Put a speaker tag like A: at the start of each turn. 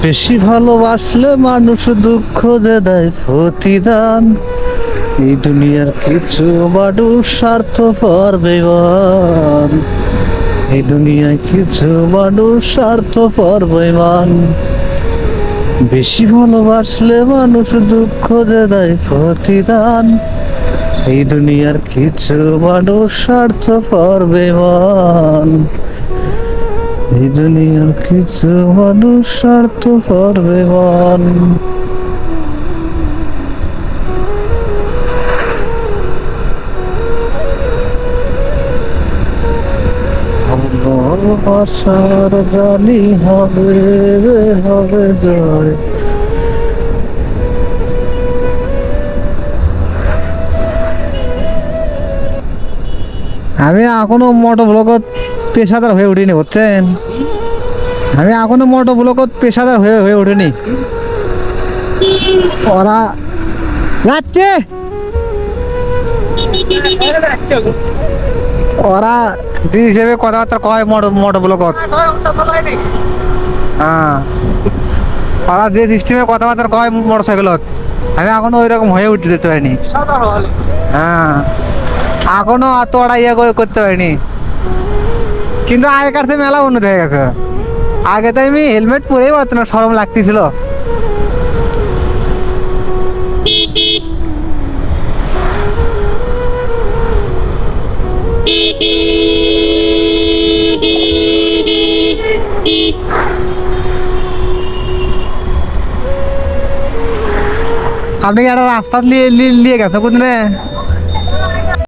A: বেশি ভালোবাসলে মানুষ দুঃখ যে দেয় প্রতিদান। এই দুনিয়ার কিছু মানুষ স্বার্থপর বেঈমান। এই দুনিয়ায় কিছু মানুষ স্বার্থপর বেঈমান। বেশি ভালোবাসলে মানুষ দুঃখ যে দেয় প্রতিদান। এই দুনিয়ার কিছু মানুষ স্বার্থপর বেঈমান। এই দুনিয়ার কিছু মানুষ স্বার্থপর বেঈমান। ভালোবাসার জানি হবে রে হবে জয়। আমি এখনো মোটো ব্লগত পেশাদার হয়ে উঠিনি, বুঝছেন? আমি এখনো মোটো ব্লগত পেশাদার হয়ে হয়ে উঠিনি। ওরা যাচ্ছে, ওরা যে হিসেবে কথাবার্তা কয় মোটো মোটো ব্লগত, হ্যাঁ, ওরা যে সিস্টেমে কথাবার্তা কয় মোটর সাইকেলত, আমি এখনো ওই রকম হয়ে উঠতে পারিনি। হ্যাঁ, এখনো অত ওরা ইয়ে করতে পারিনি, কিন্তু আগেকার থেকে মেলা উন্নতি হয়ে গেছে। আগে তো আমি হেলমেট পরেই পারতো না, শরম লাগতেছিল। আপনি কি একটা রাস্তা নিয়ে গেছেন কোনদিনে?